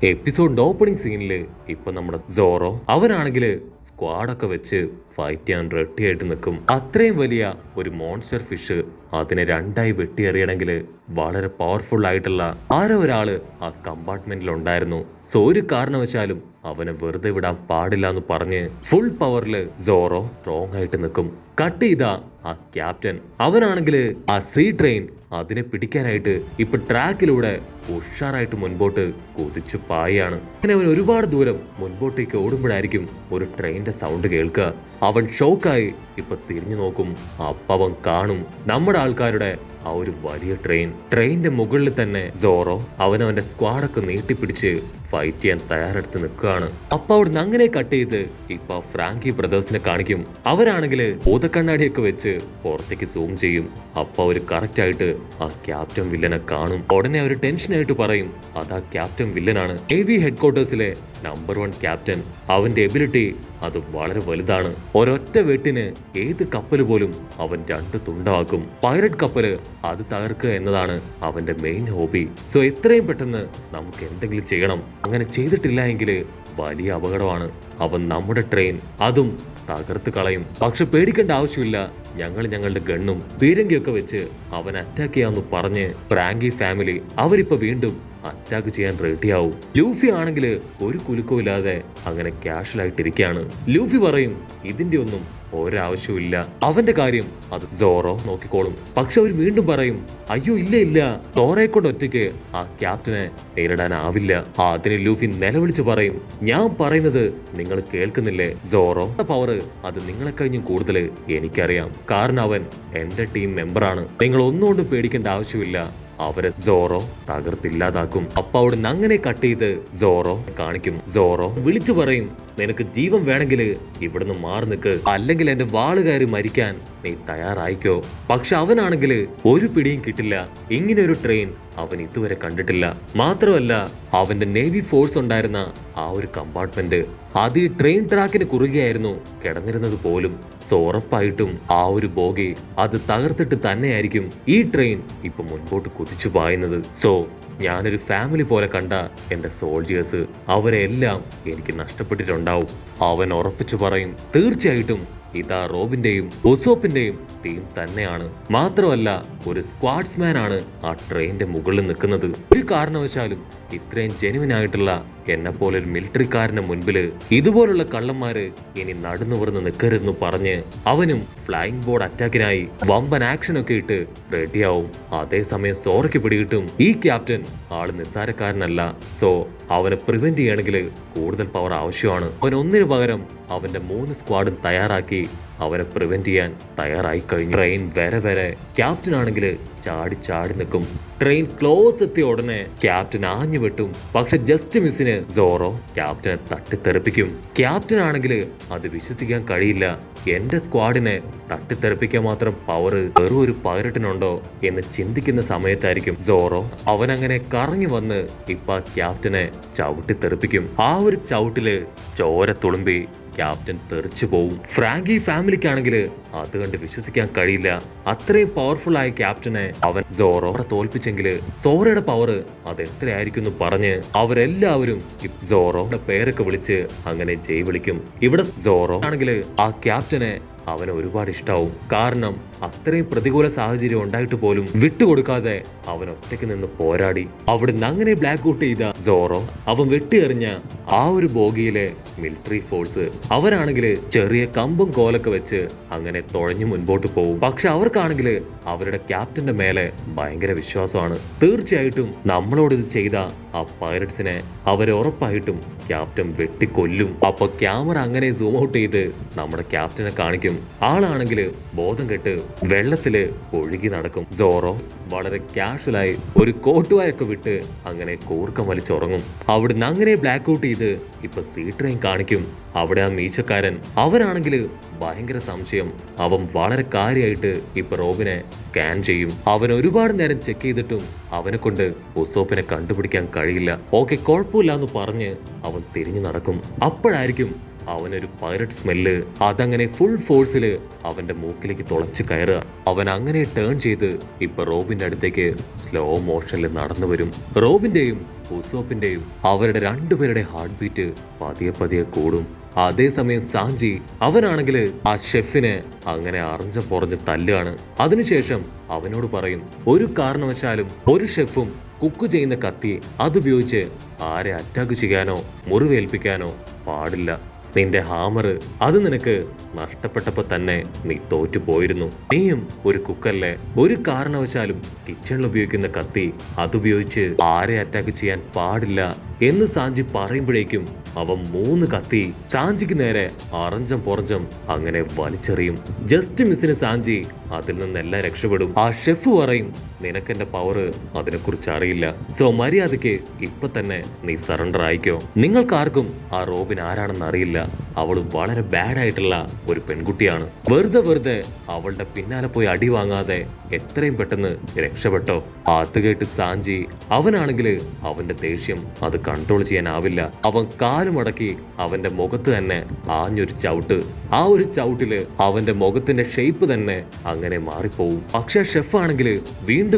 എപ്പിസോഡിന്റെ opening സീനില് ഇപ്പൊ നമ്മുടെ sorrow അവനാണെങ്കില് സ്ക്വാഡൊക്കെ വെച്ച് ഫൈറ്റ് ചെയ്യാൻ റെഡി ആയിട്ട് നിൽക്കും. അത്രയും വലിയ ഒരു മോൺസ്റ്റർ ഫിഷ് അതിനെ രണ്ടായി വെട്ടിയെറിയണമെങ്കിൽ വളരെ പവർഫുൾ ആയിട്ടുള്ള ആരോ ഒരാള് ആ കമ്പാർട്ട്മെന്റിൽ ഉണ്ടായിരുന്നു. സോ ഒരു കാരണവശാലും അവനെ വെറുതെ വിടാൻ പാടില്ല എന്ന് പറഞ്ഞ് ഫുൾ പവറില് സോറോ സ്ട്രോങ് ആയിട്ട് നിൽക്കും. കട്ട് ചെയ്ത ആ ക്യാപ്റ്റൻ അവനാണെങ്കിൽ ആ സീ ട്രെയിൻ അതിനെ പിടിക്കാനായിട്ട് ഇപ്പൊ ട്രാക്കിലൂടെ ഉഷാറായിട്ട് മുൻപോട്ട് കുതിച്ചു പായാണ്. അങ്ങനെ അവൻ ഒരുപാട് ദൂരം മുൻപോട്ടേക്ക് ഓടുമ്പോഴായിരിക്കും ഒരു ട്രെയിനിന്റെ സൗണ്ട് കേൾക്കുക. അവൻ ഷോക്കായി ഇപ്പൊ തിരിഞ്ഞു നോക്കും. അപ്പൊ അവൻ കാണും നമ്മുടെ ആൾക്കാരുടെ ആ ഒരു വലിയ ട്രെയിനിന്റെ മുകളിൽ തന്നെ സോറോ അവനവന്റെ സ്ക്വാഡൊക്കെ നീട്ടിപ്പിടിച്ച് ഫൈറ്റ് ചെയ്യാൻ തയ്യാറെടുത്ത് നിൽക്കുകയാണ്. അപ്പൊ അവിടുന്ന് അങ്ങനെ കട്ട് ചെയ്ത് ഇപ്പൊ ഫ്രാങ്കി ബ്രദേഴ്സിനെ കാണിക്കും. അവരാണെങ്കില് ഭൂതക്കണ്ണാടിയൊക്കെ വെച്ച് പുറത്തേക്ക് സൂം ചെയ്യും. അപ്പൊ അവര് കറക്റ്റ് ആയിട്ട് ആ ക്യാപ്റ്റൻ വില്ലനെ കാണും. ഉടനെ അവര് ടെൻഷനായിട്ട് പറയും അതാ ക്യാപ്റ്റൻ വില്ലനാണ്, നേവി ഹെഡ്ക്വാർട്ടേഴ്സിലെ നമ്പർ 1 ക്യാപ്റ്റൻ. അവന്റെ എബിലിറ്റി അത് വളരെ വലുതാണ്. ഒരൊറ്റ വെട്ടിന് ഏത് കപ്പല് പോലും അവൻ 2 തുണ്ടാക്കും. പൈററ്റ് കപ്പല് അത് തകർക്കുക എന്നതാണ് അവന്റെ മെയിൻ ഹോബി. സോ എത്രയും പെട്ടെന്ന് നമുക്ക് എന്തെങ്കിലും ചെയ്യണം. അങ്ങനെ ചെയ്തിട്ടില്ല എങ്കിൽ വലിയ അപകടമാണ്. അവൻ നമ്മുടെ ട്രെയിൻ അതും തകർത്ത് കളയും. പക്ഷെ പേടിക്കേണ്ട ആവശ്യമില്ല, ഞങ്ങളുടെ ഗണ്ണും പീരങ്കിയൊക്കെ വെച്ച് അവൻ അറ്റാക്ക് ചെയ്യാന്ന് പറഞ്ഞ് ഫ്രാങ്കി ഫാമിലി അവരിപ്പോ വീണ്ടും അറ്റാക്ക് ചെയ്യാൻ റെഡിയാവും. ലൂഫി ആണെങ്കിൽ ഒരു കുലുക്കവും ഇല്ലാതെ അങ്ങനെ കാഷ്വൽ ആയിട്ടിരിക്കുകയാണ്. ലൂഫി പറയും ഇതിന്റെ ഒന്നും ഒരാവശ്യമില്ല, അവന്റെ കാര്യം അത് സോറോ നോക്കിക്കോളും. പക്ഷെ അവർ വീണ്ടും പറയും അയ്യോ ഇല്ല, സോറയെ കൊണ്ട് ഒറ്റയ്ക്ക് ആ ക്യാപ്റ്റനെ നേരിടാനാവില്ല. അതിന് ലൂഫി നിലവിളിച്ച് പറയും ഞാൻ പറയുന്നത് നിങ്ങൾ കേൾക്കുന്നില്ലേ, സോറോ പവർ അത് നിങ്ങളെ കഴിഞ്ഞും കൂടുതൽ എനിക്കറിയാം. കാരണം അവൻ എന്റെ ടീം മെമ്പറാണ്. നിങ്ങൾ ഒന്നുകൊണ്ടും പേടിക്കേണ്ട ആവശ്യമില്ല, അവരെ സോറോ തകർത്തില്ലാതാക്കും. അപ്പൊ അവിടുന്ന് അങ്ങനെ കട്ട് ചെയ്ത് സോറോ കാണിക്കും. സോറോ വിളിച്ചു പറയും നിനക്ക് ജീവൻ വേണമെങ്കിൽ ഇവിടുന്ന് മാറി നിൽക്ക്, അല്ലെങ്കിൽ എന്റെ വാളുകാരി മരിക്കാൻ നീ തയ്യാറായിക്കോ. പക്ഷെ അവനാണെങ്കിൽ ഒരു പിടിയും കിട്ടില്ല. ഇങ്ങനെ ഒരു ട്രെയിൻ അവൻ ഇതുവരെ കണ്ടിട്ടില്ല. മാത്രമല്ല അവന്റെ നേവി ഫോഴ്സ് ഉണ്ടായിരുന്ന ആ ഒരു കമ്പാർട്ട്മെന്റ് അത് ഈ ട്രെയിൻ ട്രാക്കിന് കുറുകെയായിരുന്നു കിടന്നിരുന്നത് പോലും. സോ ഉറപ്പായിട്ടും ആ ഒരു ബോഗി അത് തകർത്തിട്ട് തന്നെയായിരിക്കും ഈ ട്രെയിൻ ഇപ്പൊ മുൻപോട്ട് കുതിച്ചു പായുന്നത്. സോ ഞാനൊരു ഫാമിലി പോലെ കണ്ട എന്റെ സോൾജിയേഴ്സ് അവരെ എല്ലാം എനിക്ക് നഷ്ടപ്പെട്ടിട്ടുണ്ടാവും. അവൻ ഉറപ്പിച്ചു പറയും തീർച്ചയായിട്ടും ഇതാ റോബിന്റെയും ഉസോപ്പിന്റെയും ടീം തന്നെയാണ്. മാത്രമല്ല ഒരു സ്ക്വാഡ്സ്മാൻ ആണ് ആ ട്രെയിനിന്റെ മുകളിൽ നിൽക്കുന്നത്. ഒരു കാരണവശാലും ഇത്രയും ജെനുവിൻ ആയിട്ടുള്ള എന്നെ പോലെ ഒരു മിലിറ്ററിക്കാരന്റെ മുൻപില് ഇതുപോലുള്ള കള്ളന്മാര് ഇനി നടുന്നുവർന്ന് നിൽക്കരുതെന്ന് പറഞ്ഞ് അവനും ഫ്ലൈയിങ് ബോർഡ് അറ്റാക്കിനായി വമ്പൻ ആക്ഷൻ ഒക്കെ ഇട്ട് റെഡിയാവും. അതേസമയം സോറയ്ക്ക് പിടികിട്ടും ഈ ക്യാപ്റ്റൻ ആള് നിസ്സാരക്കാരനല്ല. സോ അവനെ പ്രിവെന്റ് ചെയ്യണമെങ്കിൽ കൂടുതൽ പവർ ആവശ്യമാണ്. അവൻ ഒന്നിനു പകരം അവന്റെ 3 സ്ക്വാഡും തയ്യാറാക്കി അവനെ പ്രിവെന്റ് ചെയ്യാൻ തയ്യാറായി കഴിഞ്ഞു. ട്രെയിൻ വരെ ക്യാപ്റ്റൻ ആണെങ്കിൽ ചാടി നിൽക്കും. ട്രെയിൻ ക്ലോസ് എത്തിയ ഉടനെ ക്യാപ്റ്റൻ ആഞ്ഞു വെട്ടും. പക്ഷെ ജസ്റ്റ് മിസ്സിന് സോറോ ക്യാപ്റ്റനെ തട്ടിത്തെറിപ്പിക്കും. ക്യാപ്റ്റൻ ആണെങ്കിൽ അത് വിശ്വസിക്കാൻ കഴിയില്ല. എന്റെ സ്ക്വാഡിനെ തട്ടിത്തെറിപ്പിക്കാൻ മാത്രം പവർ വെറും ഒരു പൈററ്റിനുണ്ടോ എന്ന് ചിന്തിക്കുന്ന സമയത്തായിരിക്കും സോറോ അവനങ്ങനെ കറങ്ങി വന്ന് ഇപ്പൊ ക്യാപ്റ്റനെ ചവിട്ടിത്തെറിപ്പിക്കും. ആ ഒരു ചവിട്ടില് ചോര തുളുമ്പി ക്യാപ്റ്റൻ തെറിച്ചു പോവും. ഫ്രാങ്കി ഫാമിലിക്കാണെങ്കിൽ അത് കണ്ട് വിശ്വസിക്കാൻ കഴിയില്ല. അത്രയും പവർഫുൾ ആയ ക്യാപ്റ്റനെ അവൻ സോറോ തോൽപ്പിച്ചെങ്കിൽ സോറയുടെ പവർ അത് എത്രയായിരിക്കും എന്ന് പറഞ്ഞ് അവരെല്ലാവരും സോറോയുടെ പേരൊക്കെ വിളിച്ച് അങ്ങനെ ജയ് വിളിക്കും. ഇവിടെ സോറോ ആണെങ്കിൽ ആ ക്യാപ്റ്റനെ അവന് ഒരുപാട് ഇഷ്ടാവും. കാരണം അത്രയും പ്രതികൂല സാഹചര്യം ഉണ്ടായിട്ട് പോലും വിട്ടുകൊടുക്കാതെ അവൻ ഒറ്റയ്ക്ക് നിന്ന് പോരാടി. അവിടുന്ന് അങ്ങനെ ബ്ലാക്ക് ഔട്ട് ചെയ്ത സോറോ അവൻ വെട്ടിയെറിഞ്ഞ ആ ഒരു ബോഗിയിലെ മിലിറ്ററി ഫോഴ്സ് അവരാണെങ്കിൽ ചെറിയ കമ്പും കോലൊക്കെ വെച്ച് അങ്ങനെ തുഴഞ്ഞു മുൻപോട്ട് പോകും. പക്ഷെ അവർക്കാണെങ്കിൽ അവരുടെ ക്യാപ്റ്റന്റെ മേലെ ഭയങ്കര വിശ്വാസമാണ്. തീർച്ചയായിട്ടും നമ്മളോട് ഇത് ചെയ്ത ആ പൈററ്റ്സിനെ അവരെ ഉറപ്പായിട്ടും ക്യാപ്റ്റൻ വെട്ടിക്കൊല്ലും. അപ്പൊ ക്യാമറ അങ്ങനെ സൂം ഔട്ട് ചെയ്ത് നമ്മുടെ ക്യാപ്റ്റനെ കാണിക്കും. ആളാണെങ്കിൽ ബോധം കെട്ട് വെള്ളത്തില് ഒഴുകി നടക്കും. സോറോ വളരെ കാഷ്വലായി ഒരു കോട്ടുവായൊക്കെ വിട്ട് അങ്ങനെ കൂർക്കം വലിച്ചുറങ്ങും. അവിടുന്ന് അങ്ങനെ ബ്ലാക്ക് ഔട്ട് ചെയ്ത് ഇപ്പൊ സീ ട്രെയിൻ കാണിക്കും. അവിടെ ആ മീശക്കാരൻ അവനാണെങ്കിൽ ഭയങ്കര സംശയം. അവൻ വളരെ കാര്യമായിട്ട് ഇപ്പൊ റോബിനെ സ്കാൻ ചെയ്യും. അവൻ ഒരുപാട് നേരം ചെക്ക് ചെയ്തിട്ടും അവനെ കൊണ്ട് ഉസോപ്പിനെ കണ്ടുപിടിക്കാൻ കഴിയില്ല. ഓക്കെ കുഴപ്പമില്ല എന്ന് പറഞ്ഞ് അവൻ തിരിഞ്ഞു നടക്കും. അപ്പോഴായിരിക്കും അവനൊരു പൈററ്റ് സ്മെല്ല് അതങ്ങനെ ഫുൾ ഫോഴ്സിൽ അവന്റെ മൂക്കിലേക്ക് തുളച്ചു കയറുക. അവൻ അങ്ങനെ ടേൺ ചെയ്ത് ഇപ്പൊ റോബിന്റെ അടുത്തേക്ക് സ്ലോ മോഷനിൽ നടന്നു വരും. റോബിന്റെയും ഉസോപ്പിന്റെയും അവരുടെ രണ്ടുപേരുടെ ഹാർട്ട് ബീറ്റ് പതിയെ പതിയെ കൂടും. അതേസമയം സാഞ്ചി അവനാണെങ്കിൽ ആ ഷെഫിനെ അങ്ങനെ അറിഞ്ഞ പുറഞ്ഞ് തല്ലുകയാണ്. അതിനുശേഷം അവനോട് പറയും, ഒരു കാരണവശാലും ഒരു ഷെഫും കുക്ക് ചെയ്യുന്ന കത്തി അതുപയോഗിച്ച് ആരെ അറ്റാക്ക് ചെയ്യാനോ മുറിവേൽപ്പിക്കാനോ പാടില്ല. നിന്റെ ഹാമർ അത് നിനക്ക് നഷ്ടപ്പെട്ടപ്പോ തന്നെ നീ തോറ്റു പോയിരുന്നു. നീയും ഒരു കുക്കല്ലേ, ഒരു കാരണവശാലും കിച്ചണിൽ ഉപയോഗിക്കുന്ന കത്തി അതുപയോഗിച്ച് ആരെ അറ്റാക്ക് ചെയ്യാൻ പാടില്ല എന്ന് സാഞ്ചി പറയുമ്പോഴേക്കും അവൻ 3 കത്തി സാഞ്ചിക്ക് നേരെ അറഞ്ചം പുറഞ്ചം അങ്ങനെ വലിച്ചെറിയും. ജസ്റ്റ് മിസ്സിന് സാഞ്ചി അതിൽ നിന്നെല്ലാം രക്ഷപ്പെടും. ആ ഷെഫ് പറയും, നിനക്കെന്റെ പവർ അതിനെക്കുറിച്ച് അറിയില്ല, സോ മര്യാദയ്ക്ക് ഇപ്പൊ തന്നെ നീ സറണ്ടർ ആയിക്കോ. നിങ്ങൾക്കാർക്കും ആ റോബിൻ ആരാണെന്ന് അറിയില്ല. അവൾ വളരെ ബാഡ് ആയിട്ടുള്ള ഒരു പെൺകുട്ടിയാണ്. വെറുതെ അവളുടെ പിന്നാലെ പോയി അടി വാങ്ങാതെ എത്രയും പെട്ടെന്ന് രക്ഷപ്പെട്ടോ. അത് കേട്ട് സാഞ്ചി അവനാണെങ്കിൽ അവന്റെ ദേഷ്യം അത് കൺട്രോൾ ചെയ്യാനാവില്ല. അവൻ കാലുമടക്കി അവന്റെ മുഖത്ത് തന്നെ ആഞ്ഞൊരു ചവിട്ട്. ആ ഒരു ചവിട്ടില് അവന്റെ മുഖത്തിന്റെ ഷേപ്പ് തന്നെ അങ്ങനെ മാറിപ്പോവും. പക്ഷെ ഷെഫ് ആണെങ്കിൽ വീണ്ടും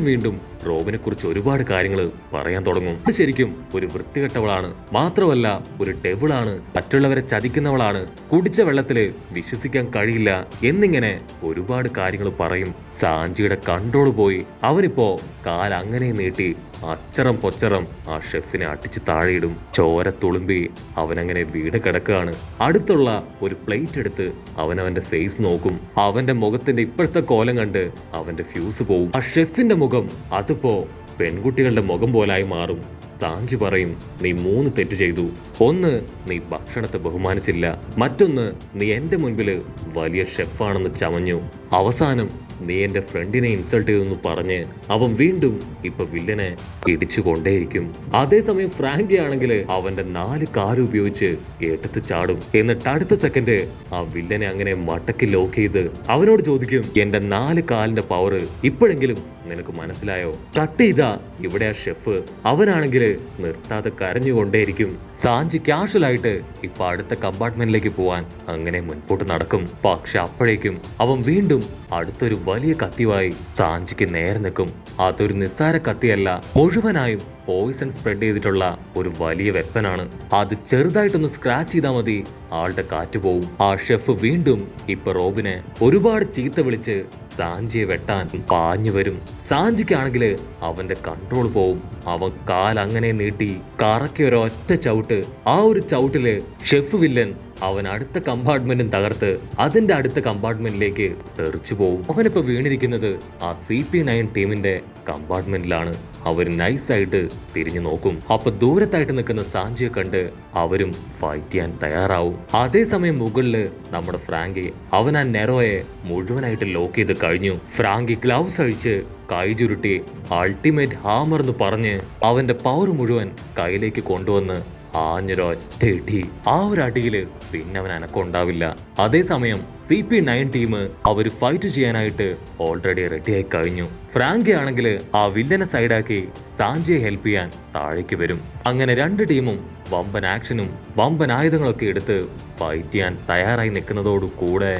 റോബിനെ കുറിച്ച് ഒരുപാട് കാര്യങ്ങൾ പറയാൻ തുടങ്ങും. ശരിക്കും ഒരു വൃത്തികെട്ടവളാണ്, മാത്രമല്ല ഒരു ഡെവിളാണ്, മറ്റുള്ളവരെ ചതിക്കുന്നവളാണ്, കുടിച്ച വെള്ളത്തില് വിശ്വസിക്കാൻ കഴിയില്ല എന്നിങ്ങനെ ഒരുപാട് കാര്യങ്ങൾ പറയും. സാഞ്ചിയുടെ കൺട്രോൾ പോയി. അവനിപ്പോ കാൽ അങ്ങനെ നീട്ടി അച്ചറം പൊച്ചറം ആ ഷെഫിനെ അടിച്ച് താഴെയിടും. ചോര തുളുമ്പി അവനങ്ങനെ വീട് കിടക്കുകയാണ്. അടുത്തുള്ള ഒരു പ്ലേറ്റ് എടുത്ത് അവന്റെ ഫേസ് നോക്കും. അവന്റെ മുഖത്തിന്റെ ഇപ്പോഴത്തെ കോലം കണ്ട് അവന്റെ ഫ്യൂസ് പോവും. ആ ഷെഫിന്റെ മുഖം അതിപ്പോ പെൺകുട്ടികളുടെ മുഖം പോലായി മാറും. സാഞ്ചി പറയും, നീ 3 തെറ്റ് ചെയ്തു. ഒന്ന്, നീ ഭക്ഷണത്തെ ബഹുമാനിച്ചില്ല. മറ്റൊന്ന്, നീ എന്റെ മുൻപിൽ വലിയ ഷെഫാണെന്ന് ചമഞ്ഞു. അവസാനം നീ എന്റെ ഫ്രണ്ടിനെ ഇൻസൾട്ട് ചെയ്തെന്ന് പറഞ്ഞ് അവൻ വീണ്ടും ഇപ്പൊ വില്ലനെ ഇടിച്ചു കൊണ്ടേയിരിക്കും. അതേസമയം ഫ്രാങ്കി ആണെങ്കിൽ അവന്റെ 4 കാല് ഉപയോഗിച്ച് ഏട്ടത്ത് ചാടും. എന്നിട്ട് അടുത്ത സെക്കൻഡ് ആ വില്ലനെ അങ്ങനെ മടക്കി ലോക്ക് ചെയ്ത് അവനോട് ചോദിക്കും, എന്റെ 4 കാലിന്റെ പവർ ഇപ്പോഴെങ്കിലും നിനക്ക് മനസ്സിലായോ? കട്ട് ചെയ്താ ഇവിടെ ആ ഷെഫ് അവനാണെങ്കിൽ നിർത്താതെ കരഞ്ഞുകൊണ്ടേയിരിക്കും. സാഞ്ചി കാഷ്വലായിട്ട് ഇപ്പൊ അടുത്ത കമ്പാർട്ട്മെന്റിലേക്ക് പോവാൻ അങ്ങനെ മുൻപോട്ട് നടക്കും. പക്ഷെ അപ്പോഴേക്കും അവൻ വീണ്ടും അടുത്തൊരു വലിയ കത്തിയുമായി സാഞ്ചിക്ക് നേരെ നിൽക്കും. അതൊരു നിസ്സാര കത്തിയല്ല, മുഴുവനായും പോയിസൺ സ്പ്രെഡ് ചെയ്തിട്ടുള്ള ഒരു വലിയ വെപ്പനാണ്. അത് ചെറുതായിട്ടൊന്ന് സ്ക്രാച്ച് ചെയ്താൽ മതി, ആളുടെ കാറ്റ് പോവും. ആ ഷെഫ് വീണ്ടും ഇപ്പൊ റോബിനെ ഒരുപാട് ചീത്ത വിളിച്ച് സാഞ്ചിയെ വെട്ടാൻ പാഞ്ഞു വരും. സാഞ്ചിക്കാണെങ്കിൽ അവന്റെ കൺട്രോൾ പോവും. അവൻ കാൽ അങ്ങനെ നീട്ടി കറക്കി ഒരൊറ്റ ചവിട്ട്. ആ ഒരു ചവിട്ടില് ഷെഫ് വില്ലൻ അവൻ അടുത്ത കമ്പാർട്ട്മെന്റും തകർത്ത് അതിന്റെ അടുത്ത കമ്പാർട്ട്മെന്റിലേക്ക് തെറിച്ചു പോവും. അവനിപ്പോ വീണിരിക്കുന്നത് ആ CP9 ടീമിന്റെ കമ്പാർട്ട്മെന്റിലാണ്. അവർ നൈസായിട്ട് തിരിഞ്ഞു നോക്കും. അപ്പൊ ദൂരത്തായിട്ട് നിൽക്കുന്ന സാഞ്ചിയെ കണ്ട് അവരും ഫൈറ്റ് ചെയ്യാൻ തയ്യാറാവും. അതേസമയം മുകളില് നമ്മുടെ ഫ്രാങ്കി അവൻ ആ നെറോയെ മുഴുവനായിട്ട് ലോക്ക് ചെയ്ത് കഴിഞ്ഞു. ഫ്രാങ്കി ഗ്ലൗസ് അഴിച്ച് കൈ ചുരുട്ടി അൾട്ടിമേറ്റ് ഹാമർ എന്ന് പറഞ്ഞ് അവന്റെ പവർ മുഴുവൻ കയ്യിലേക്ക് കൊണ്ടുവന്ന് ആഞ്ഞൊരൊറ്റ ഇടി. ആ ഒരു അടിയില് പിന്നെ അവൻ അനക്കമുണ്ടാവില്ല. അതേസമയം CP9 ടീം അവര് ഫൈറ്റ് ചെയ്യാനായിട്ട് ഓൾറെഡി റെഡിയായി കഴിഞ്ഞു. ഫ്രാങ്കി ആണെങ്കിൽ ആ വില്ലനെ സൈഡാക്കി സാഞ്ചിയെ ഹെൽപ്പ് ചെയ്യാൻ താഴേക്ക് വരും. അങ്ങനെ 2 ടീമും വമ്പൻ ആക്ഷനും വമ്പൻ ആയുധങ്ങളൊക്കെ എടുത്ത് ഫൈറ്റ് ചെയ്യാൻ തയ്യാറായി നിൽക്കുന്നതോടു കൂടെ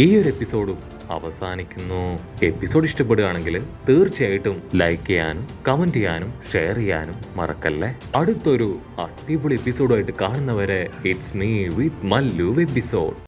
ഈ ഒരു എപ്പിസോഡും അവസാനിക്കുന്നു. എപ്പിസോഡ് ഇഷ്ടപ്പെടുകയാണെങ്കിൽ തീർച്ചയായിട്ടും ലൈക്ക് ചെയ്യാനും കമന്റ് ചെയ്യാനും ഷെയർ ചെയ്യാനും മറക്കല്ലേ. അടുത്തൊരു അടിപൊളി എപ്പിസോഡുമായിട്ട് കാണുന്നവരെ it's me with Mallu episode.